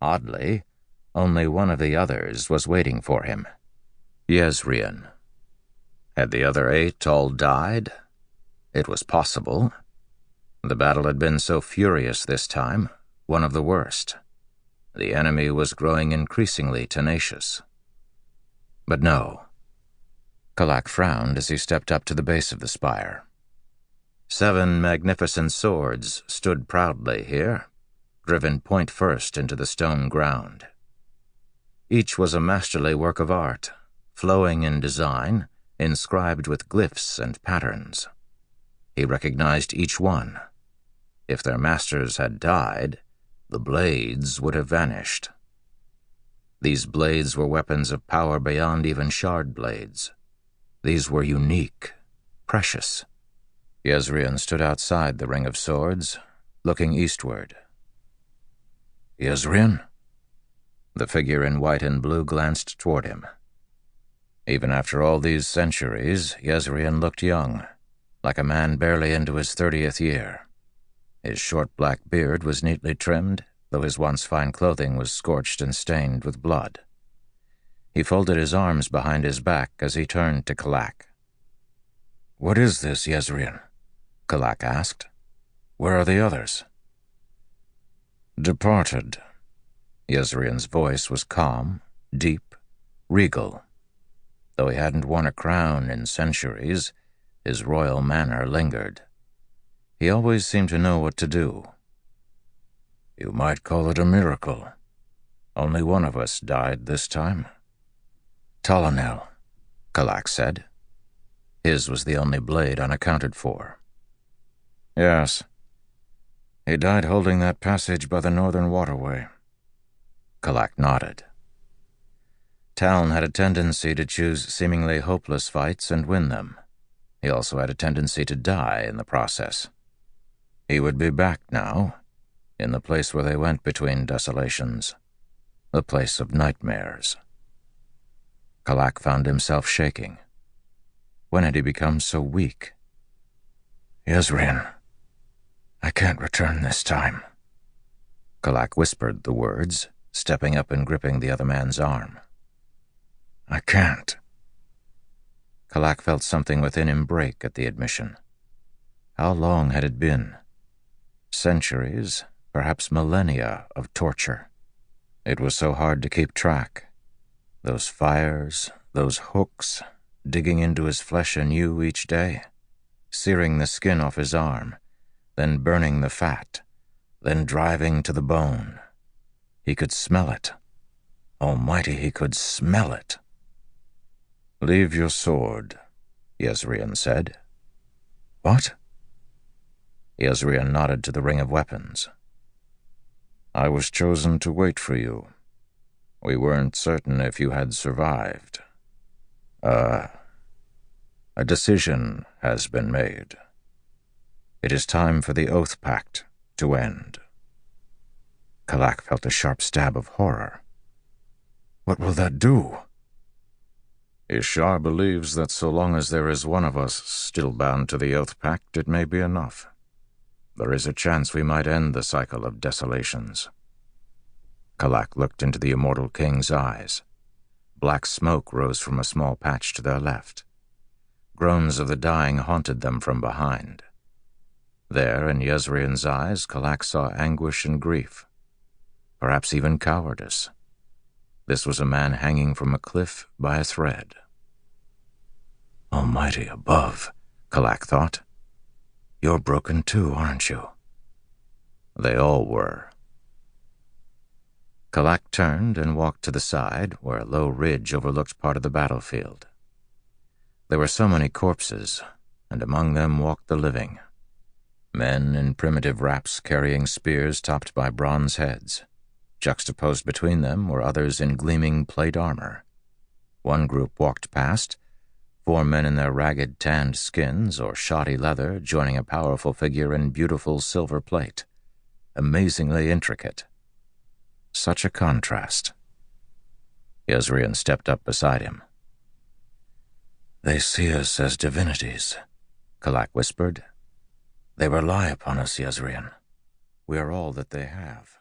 Oddly, only one of the others was waiting for him. Yezrian. Had the other 8 all died? It was possible. The battle had been so furious this time, one of the worst. The enemy was growing increasingly tenacious. But no. Kalak frowned as he stepped up to the base of the spire. 7 magnificent swords stood proudly here, driven point first into the stone ground. Each was a masterly work of art, flowing in design, inscribed with glyphs and patterns. He recognized each one. If their masters had died, the blades would have vanished. These blades were weapons of power beyond even Shardblades. These were unique, precious. Yezrian stood outside the ring of swords, looking eastward. Yezrian? The figure in white and blue glanced toward him. Even after all these centuries, Yezrian looked young, like a man barely into his 30th year. His short black beard was neatly trimmed, though his once fine clothing was scorched and stained with blood. He folded his arms behind his back as he turned to Kalak. "What is this, Yezrian?" Kalak asked. "Where are the others?" "Departed." Yezrian's voice was calm, deep, regal. Though he hadn't worn a crown in centuries, his royal manner lingered. He always seemed to know what to do. "You might call it a miracle. Only one of us died this time." "Talonel," Kalak said. His was the only blade unaccounted for. "Yes. He died holding that passage by the northern waterway." Kalak nodded. Talon had a tendency to choose seemingly hopeless fights and win them. He also had a tendency to die in the process. He would be back now, in the place where they went between desolations, the place of nightmares. Kalak found himself shaking. When had he become so weak? "Yezrian, I can't return this time." Kalak whispered the words, stepping up and gripping the other man's arm. "I can't." Kalak felt something within him break at the admission. How long had it been? Centuries, perhaps millennia of torture. It was so hard to keep track. Those fires, those hooks, digging into his flesh anew each day, searing the skin off his arm, then burning the fat, then driving to the bone. He could smell it. Almighty, he could smell it. "Leave your sword," Yezrian said. "What?" Yezrian nodded to the ring of weapons. "I was chosen to wait for you. We weren't certain if you had survived. A decision has been made. It is time for the Oath Pact to end." Kalak felt a sharp stab of horror. "What will that do?" "Ishar believes that so long as there is one of us still bound to the Oath Pact, it may be enough. There is a chance we might end the cycle of desolations." Kalak looked into the immortal king's eyes. Black smoke rose from a small patch to their left. Groans of the dying haunted them from behind. There, in Yezrian's eyes, Kalak saw anguish and grief, perhaps even cowardice. This was a man hanging from a cliff by a thread. "Almighty above," Kalak thought. "You're broken too, aren't you?" They all were. Kalak turned and walked to the side, where a low ridge overlooked part of the battlefield. There were so many corpses, and among them walked the living. Men in primitive wraps carrying spears topped by bronze heads. Juxtaposed between them were others in gleaming plate armor. One group walked past, 4 men in their ragged tanned skins or shoddy leather joining a powerful figure in beautiful silver plate, amazingly intricate. Such a contrast. Yezrian stepped up beside him. "They see us as divinities," Kalak whispered. "They rely upon us, Yezrian. We are all that they have."